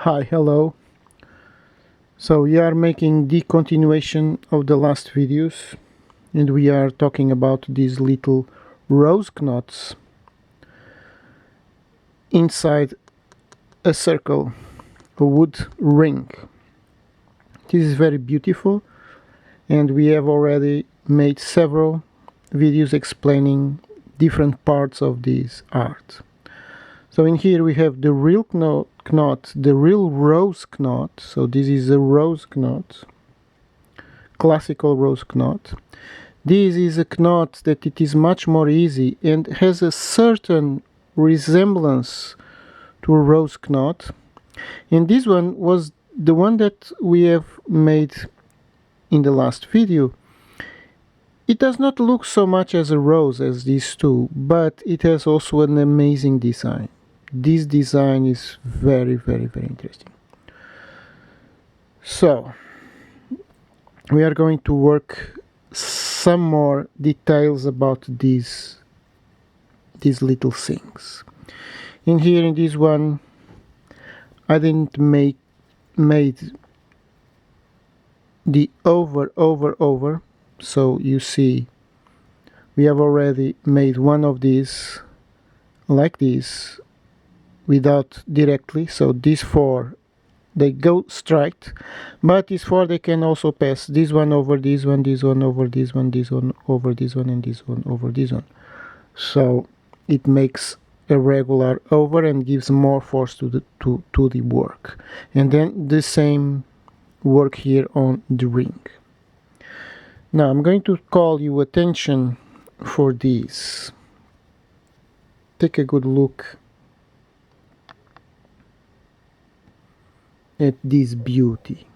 Hi, hello. So we are making the continuation of the last videos, and we are talking about these little rose knots inside a circle, a wood ring. This is very beautiful, and we have already made several videos explaining different parts of this art. So in here we have the real knot, the real rose knot. So this is a rose knot, classical rose knot. This is a knot that it is much more easy and has a certain resemblance to a rose knot. And this one was the one that we have made in the last video. It does not look so much as a rose as these two, but it has also an amazing design. This design is very, very, very interesting. So we are going to work some more details about these little things. In here, in this one, I didn't made the over. So you see, we have already made one of these like this without directly. So these four, they go straight, but these four, they can also pass this one over this one, this one over this one, this one over this one, and this one over this one. So it makes a regular over and gives more force to the work. And then the same work here on the ring. Now I'm going to call your attention for this. Take a good look at this beauty.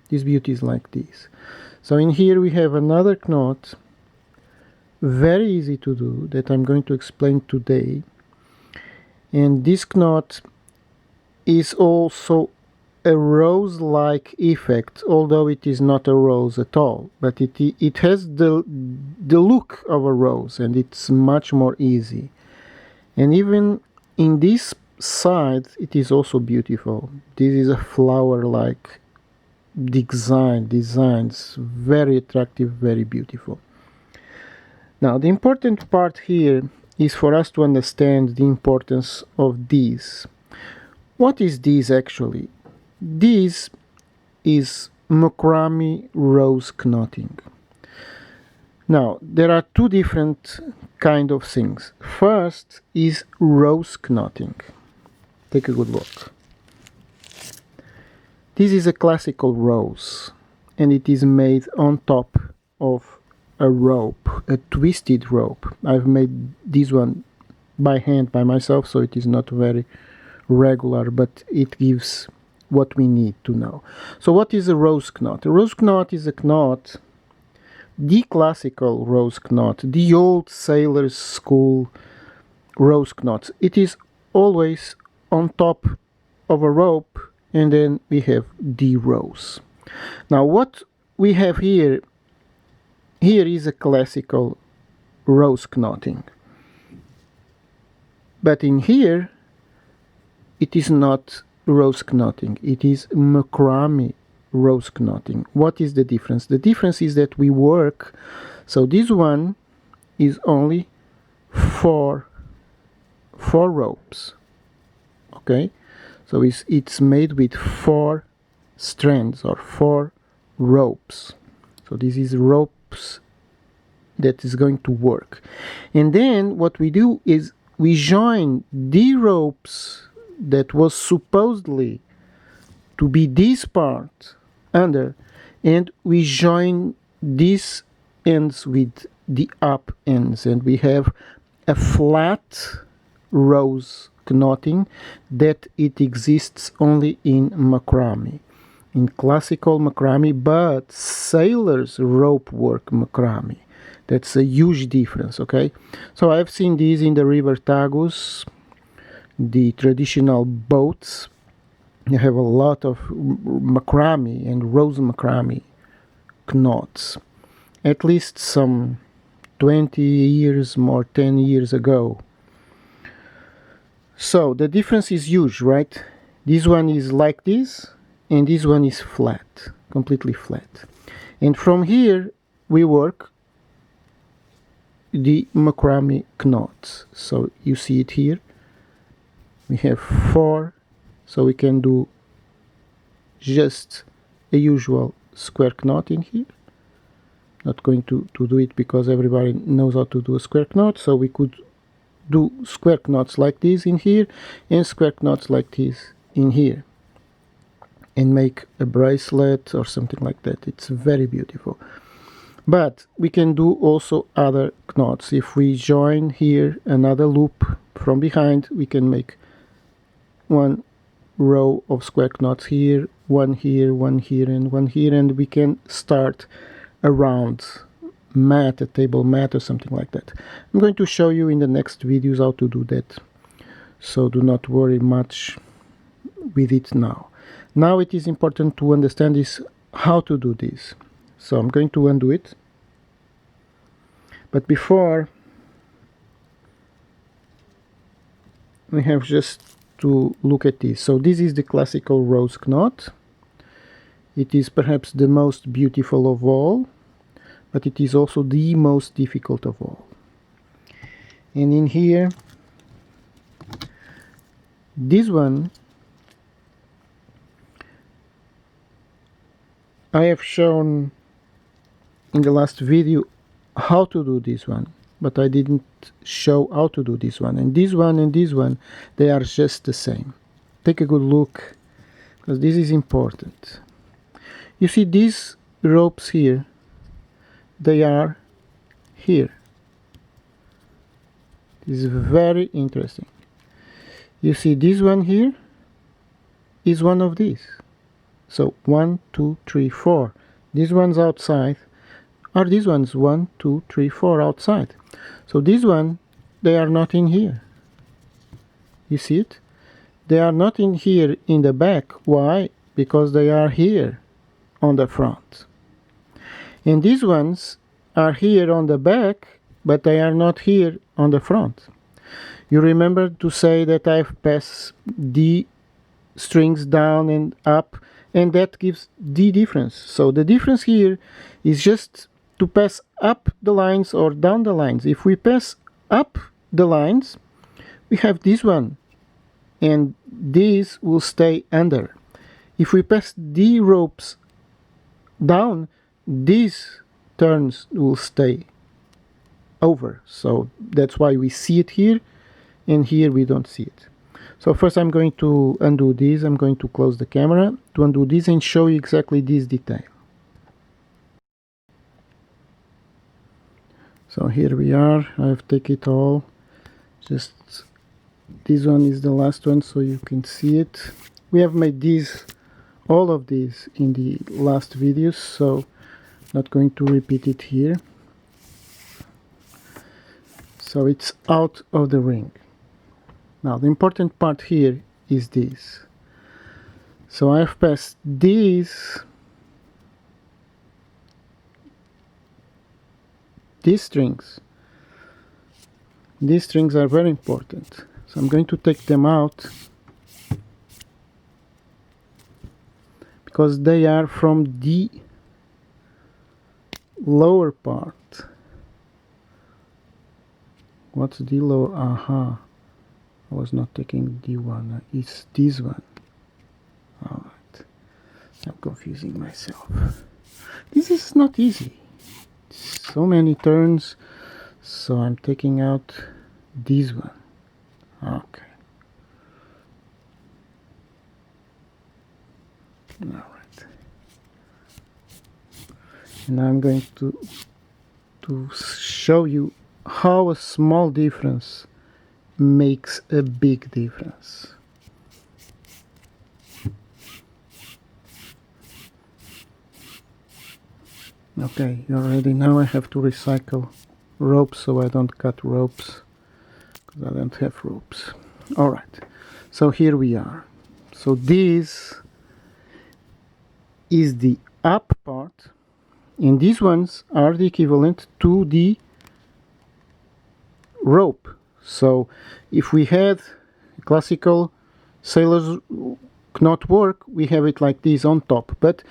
This beauty is like this. So in here we have another knot, very easy to do, that I'm going to explain today. And this knot is also a rose-like effect, although it is not a rose at all, but it has the look of a rose, and it's much more easy. And even in this side, it is also beautiful. This is a flower-like designs, very attractive, very beautiful. Now the important part here is for us to understand the importance of these. What is this actually? This is Macrame rose knotting. Now there are two different kind of things. First is rose knotting. Take a good look. This is a classical rose, and it is made on top of a rope, a twisted rope. I've made this one by hand by myself, so it is not very regular, but it gives what we need to know. So what is a rose knot? A rose knot is a knot, the classical rose knot, the old sailor's school rose knot. It is always on top of a rope, and then we have the rose. Now what we have here is a classical rose knotting, but in here it is not rose knotting, it is macrame rose knotting. What is the difference? The difference is that we work, so this one is only four ropes, okay? So it's made with 4 strands or 4 ropes. So this is ropes that is going to work. And then what we do is we join the ropes that was supposedly to be this part under, and we join these ends with the up ends, and we have a flat rose knotting that it exists only in macrame, in classical macrame, but sailors rope work macrame. That's a huge difference, okay? So I've seen these in the river Tagus, the traditional boats. You have a lot of macrame and rose macrame knots, at least some 20 years more, 10 years ago. So the difference is huge, right? This one is like this, and this one is flat, completely flat. And from here we work the macrame knots. So you see it here. We have 4, so we can do just a usual square knot in here. Not going to do it because everybody knows how to do a square knot, so we could do square knots like this in here and square knots like this in here and make a bracelet or something like that. It's very beautiful. But we can do also other knots. If we join here another loop from behind, we can make one row of square knots here, one here, one here, and one here, and we can start a round mat, a table mat or something like that. I'm going to show you in the next videos how to do that, so do not worry much with it now. Now it is important to understand is how to do this. So I'm going to undo it, but before we have just to look at this. So this is the classical rose knot. It is perhaps the most beautiful of all, but it is also the most difficult of all. And in here, this one, I have shown in the last video how to do this one, but I didn't show how to do this one. And this one, they are just the same. Take a good look, because this is important. You see these ropes here, they are here. This is very interesting. You see this one here is one of these. So 1, 2, 3, 4. These ones outside are these ones 1, 2, 3, 4 outside. So this one, they are not in here. You see it? They are not in here in the back. Why? Because they are here on the front. And these ones are here on the back, but they are not here on the front. You remember to say that I've passed the strings down and up, and that gives the difference. So the difference here is just to pass up the lines or down the lines. If we pass up the lines, we have this one, and these will stay under. If we pass the ropes down, these turns will stay over. So that's why we see it here, and here we don't see it. So first I'm going to undo this. I'm going to close the camera to undo this and show you exactly this detail. So here we are. I've taken it all. Just this one is the last one, so you can see it. We have made these, all of these, in the last videos, so not going to repeat it here. So it's out of the ring. Now the important part here is this. So I've passed these strings. These strings are very important. So I'm going to take them out because they are from the lower part. What's the lower? Aha. I was not taking the one. It's this one. Alright. I'm confusing myself. This is not easy. So many turns. So I'm taking out this one. Okay. Alright. And I'm going to show you how a small difference makes a big difference. Okay, you already know I have to recycle ropes, so I don't cut ropes because I don't have ropes. Alright, so here we are. So this is the up part, and these ones are the equivalent to the rope. So if we had a classical sailor's not work, we have it like this on top. But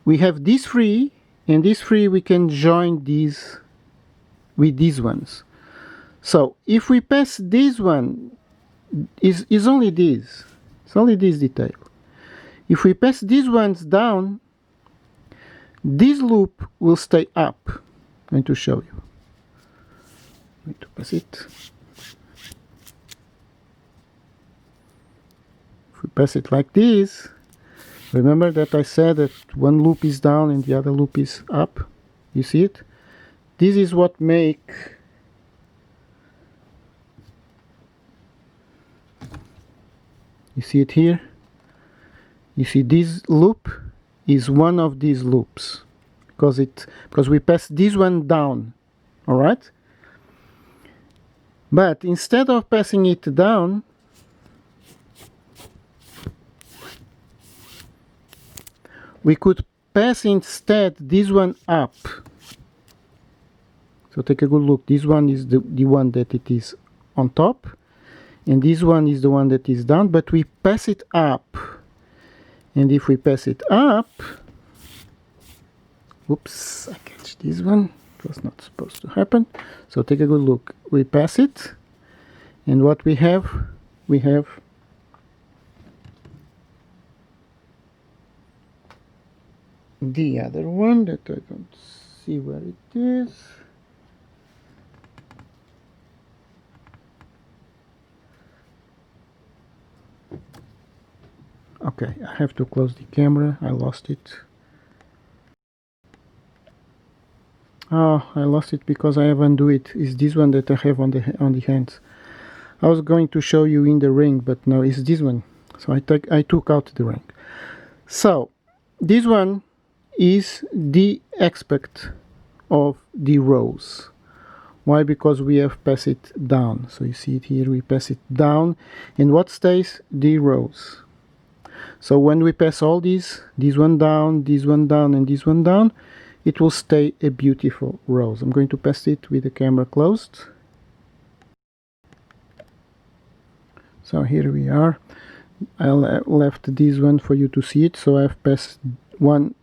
we have these three, and these three we can join these with these ones. So if we pass this one, is only this. It's only this detail. If we pass these ones down, this loop will stay up. I'm going to show you. I'm going to pass it. If we pass it like this, remember that I said that one loop is down and the other loop is up. You see it? This is what make you see it here? You see this loop is one of these loops because we pass this one down, all right? But instead of passing it down, we could pass instead this one up. So take a good look. This one is the one that it is on top, and this one is the one that is down, but we pass it up. And if we pass it up, oops, I catch this one. It was not supposed to happen. So take a good look. We pass it, and what we have the other one that I don't see where it is. Okay, I have to close the camera. I lost it. Oh, I lost it because I haven't do it. It's this one that I have on the hands. I was going to show you in the ring, but no, it's this one. So I took out the ring. So this one is the aspect of the rows. Why? Because we have passed it down. So you see it here, we pass it down, and what stays? The rows. So when we pass all these, this one down, and this one down, it will stay a beautiful rose. I'm going to pass it with the camera closed. So here we are. I left this one for you to see it. So I've passed one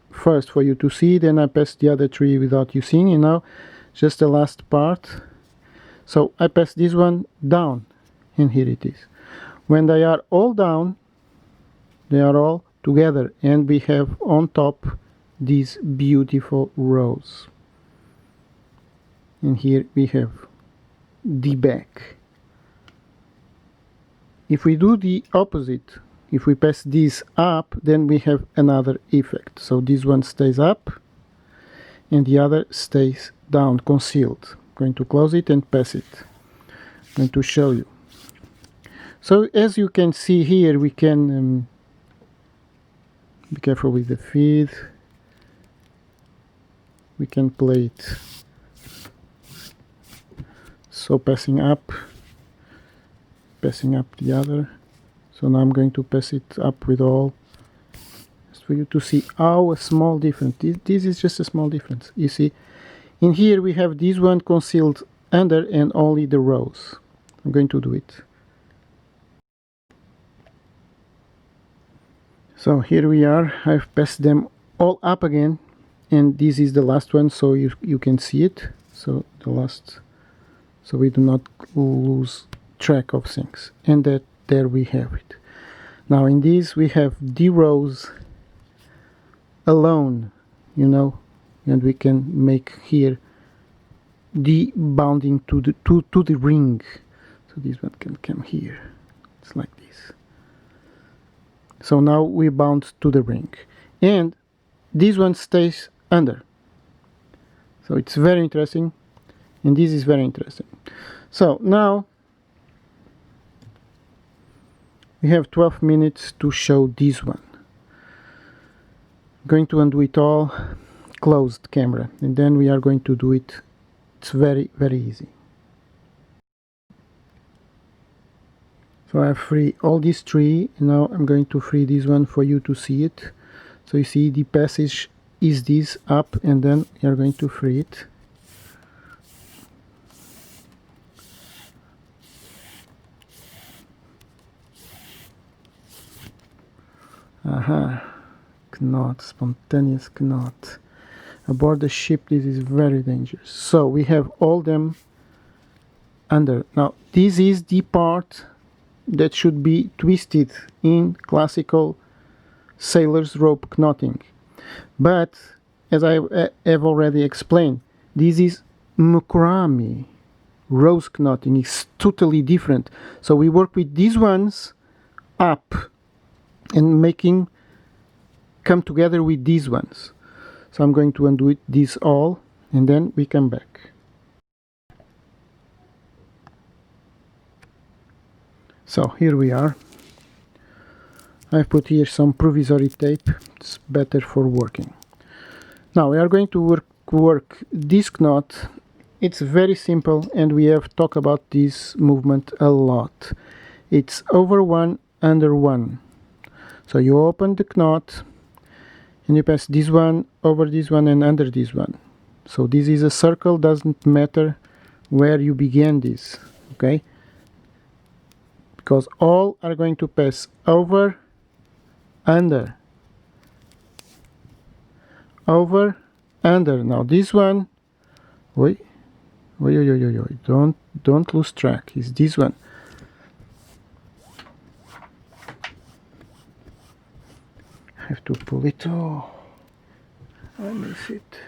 first for you to see, then I passed the other three without you seeing, and now just the last part. So I passed this one down, and here it is. When they are all down, they are all together, and we have on top these beautiful rows. And here we have the back. If we do the opposite, if we pass this up, then we have another effect. So this one stays up and the other stays down, concealed. I'm going to close it and pass it. I'm going to show you. So as you can see here, we can be careful with the feed. We can play it. So passing up the other. So now I'm going to pass it up with all, just for you to see how a small difference. This is just a small difference. You see, in here we have this one concealed under and only the rows. I'm going to do it. So here we are. I've passed them all up again, and this is the last one, so you can see it. So the last, so we do not lose track of things. And that there we have it. Now in this we have the rows alone, you know, and we can make here the bounding to the ring. So this one can come here. It's like this. So now we bound to the ring, and this one stays under. So it's very interesting, and this is very interesting. So now we have 12 minutes to show this one. I'm going to undo it all, closed camera, and then we are going to do it. It's very, very easy. So I have free all these three, and now I'm going to free this one for you to see it. So you see the passage is this up, and then you're going to free it. Aha, knot, spontaneous knot. Aboard the ship, this is very dangerous. So we have all them under. Now this is the part that should be twisted in classical sailor's rope knotting. But as I have already explained, this is Macrame. Rose knotting is totally different. So we work with these ones up and making come together with these ones. So I'm going to undo it, this all, and then we come back. So here we are. I've put here some provisory tape. It's better for working. Now we are going to work this knot. It's very simple, and we have talked about this movement a lot. It's over one, under one. So you open the knot and you pass this one over this one and under this one. So this is a circle, doesn't matter where you began this, okay? Because all are going to pass over, under, over, under. Now this one, wait, don't lose track. It's this one. I have to pull it. Oh, I miss it.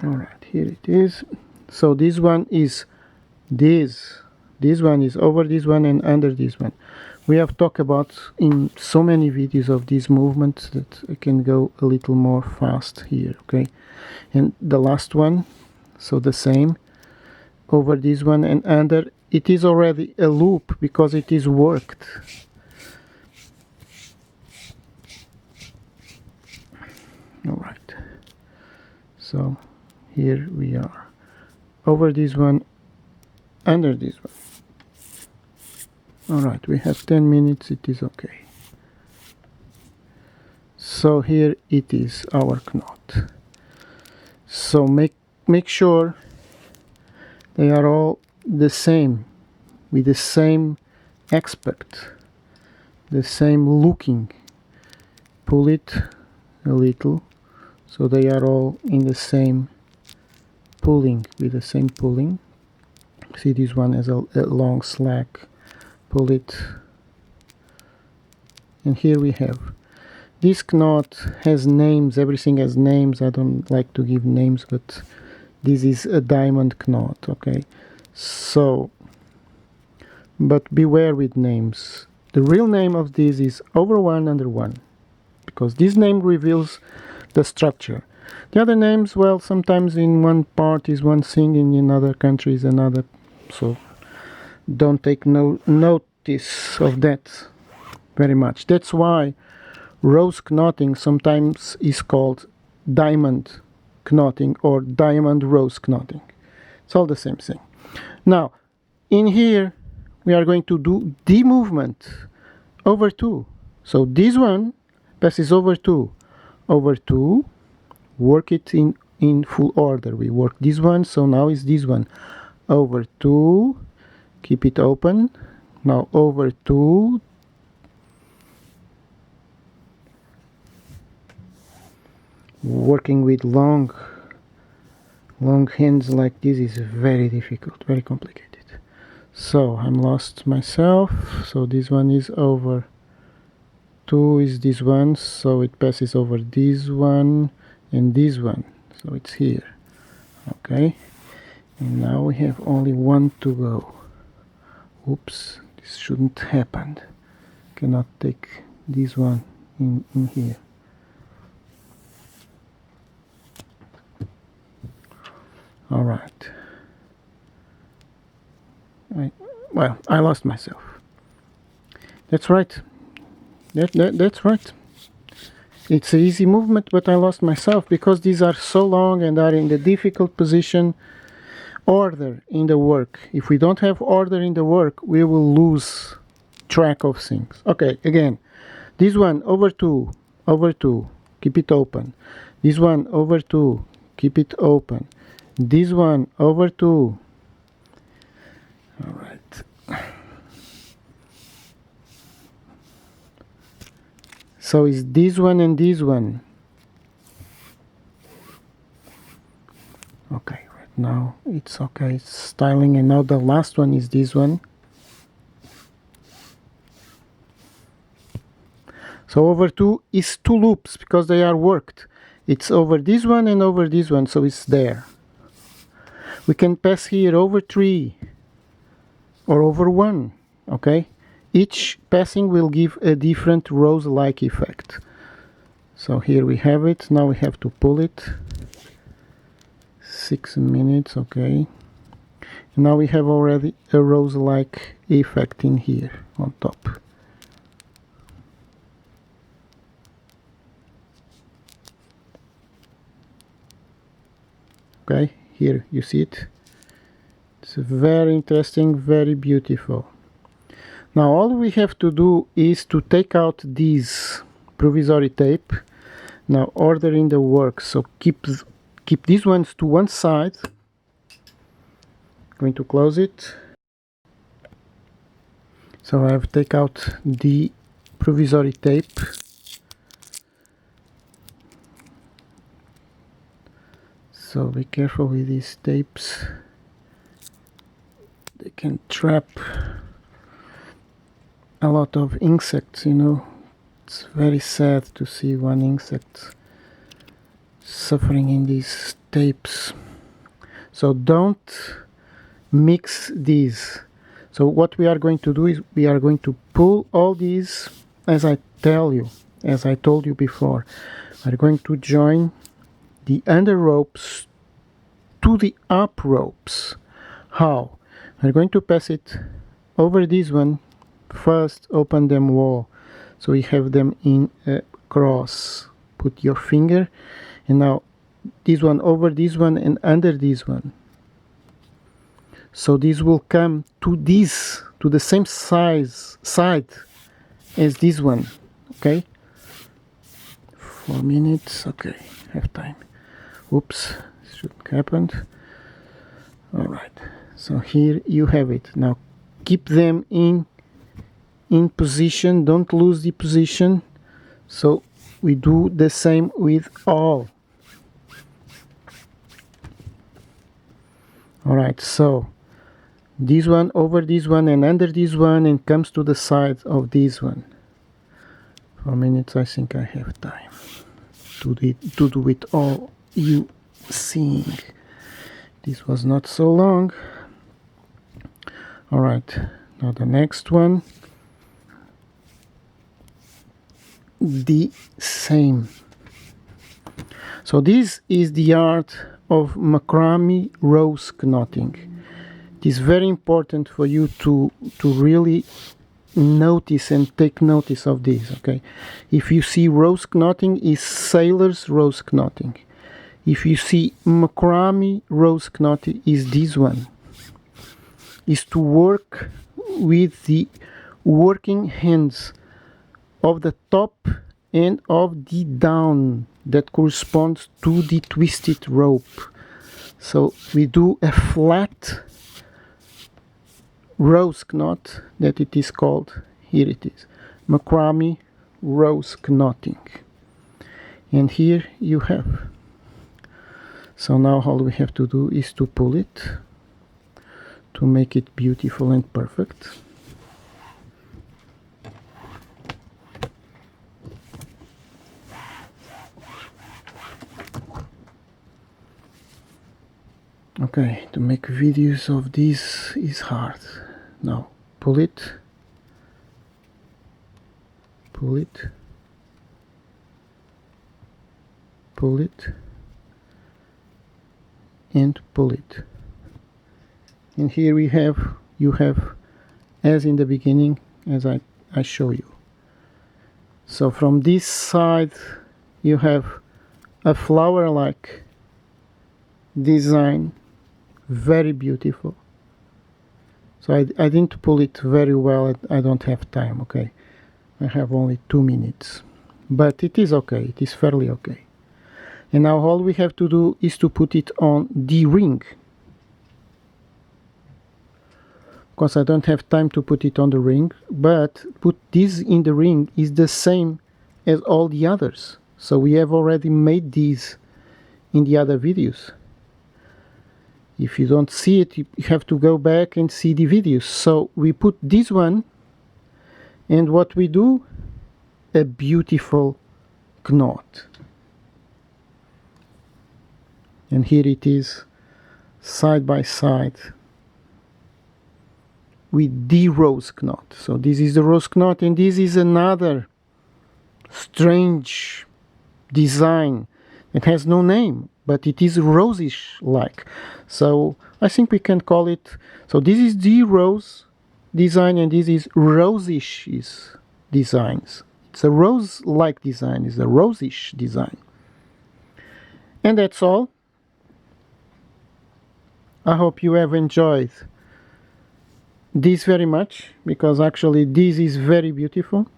All right, here it is. So this one is this. This one is over this one and under this one. We have talked about in so many videos of these movements that I can go a little more fast here, okay? And the last one, so the same, over this one and under. It is already a loop because it is worked. All right. So here we are. Over this one, under this one. Alright, we have 10 minutes, it is okay. So here it is, our knot. So make sure they are all the same, with the same aspect, the same looking. Pull it a little, so they are all in the same pulling, with the same pulling. See, this one has a long slack. Pull it, and here we have this knot. Has names, everything has names. I don't like to give names, but this is a diamond knot, okay? So, but beware with names. The real name of this is over one, under one, because this name reveals the structure. The other names, well, sometimes in one part is one thing, in another country is another, so don't take no notice of that very much. That's why rose knotting sometimes is called diamond knotting or diamond rose knotting. It's all the same thing. Now, in here, we are going to do the movement over two. So this one passes over two, work it in full order. We work this one, so now is this one, over two, keep it open. Now over two, working with long hands like this is very difficult, very complicated. So I'm lost myself. So this one is over two, is this one, so it passes over this one and this one, so it's here, okay? And now we have only one to go. Oops, this shouldn't happen. Cannot take this one in here. All right. Well, I lost myself. That's right. That's right. It's an easy movement, but I lost myself because these are so long and are in the difficult position. Order in the work. If we don't have order in the work, we will lose track of things. Okay, again, this one over two, keep it open. This one over two, keep it open. This one over two. All right. So it's this one and this one. Okay, right now it's okay, it's styling, and now the last one is this one. So over two is two loops because they are worked. It's over this one and over this one, so it's there. We can pass here over 3 or over 1, okay? Each passing will give a different rose-like effect. So here we have it. Now we have to pull it. 6 minutes, okay. And now we have already a rose-like effect in here on top. Okay, here you see it. It's very interesting, very beautiful. Now all we have to do is to take out this provisory tape. Now order in the work, so keep these ones to one side. Going to close it. So I have take out the provisory tape. So be careful with these tapes. They can trap a lot of insects, you know. It's very sad to see one insect suffering in these tapes. So don't mix these. So what we are going to do is we are going to pull all these, as I told you before. We're going to join the under ropes to the up ropes. How? We're going to pass it over this one. First open them wall, so we have them in a cross. Put your finger, and now this one over this one and under this one. So this will come to this, to the same side as this one. Okay, 4 minutes. Okay, have time. Oops, shouldn't happen. All right, so here you have it. Now keep them in position, don't lose the position. So we do the same with all. All right, so this one over this one and under this one and comes to the side of this one. 4 minutes, I think I have time to do it all you seeing. This was not so long. All right, now the next one. The same. So this is the art of macrame rose knotting. It is very important for you to really notice and take notice of this. Okay, if you see rose knotting, is sailor's rose knotting. If you see macrame rose knotting, is this one. Is to work with the working hands of the top and of the down that corresponds to the twisted rope. So we do a flat rose knot that it is called. Here it is, macrame rose knotting, and here you have. So now all we have to do is to pull it to make it beautiful and perfect. Okay, to make videos of this is hard. Now pull it, pull it, pull it, and pull it. And here we have, you have, as in the beginning, as I show you. So from this side you have a flower-like design, very beautiful. So I didn't pull it very well, I don't have time, okay. I have only 2 minutes, but it is okay, it is fairly okay. And now all we have to do is to put it on the ring. Of course I don't have time to put it on the ring, but put this in the ring is the same as all the others. So we have already made these in the other videos. If you don't see it, you have to go back and see the videos. So we put this one, and what we do, a beautiful knot. And here it is, side by side, with the rose knot. So this is the rose knot, and this is another strange design. It has no name, but it is rosish like. So I think we can call it, so this is the rose design, and this is rosish designs. It's a rose like design, it's a rosish design. And that's all. I hope you have enjoyed this very much, because actually this is very beautiful.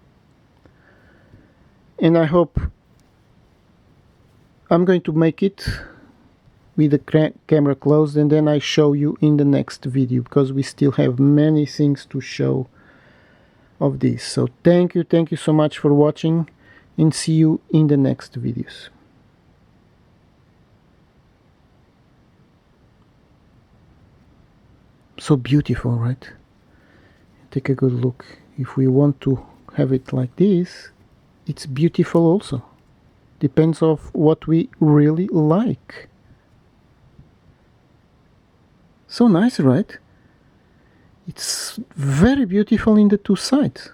And I hope I'm going to make it with the camera closed, and then I show you in the next video, because we still have many things to show of this. So thank you so much for watching, and see you in the next videos. So beautiful, right? Take a good look. If we want to have it like this, it's beautiful also. Depends of what we really like. So nice, right? It's very beautiful in the two sides.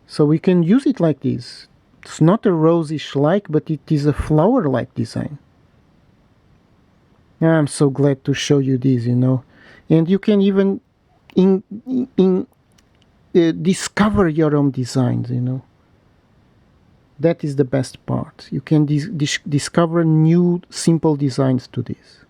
So we can use it like this. It's not a rosish like, but it is a flower like design. I'm so glad to show you this, you know. And you can even discover your own designs, you know. That is the best part. You can discover new simple designs to this.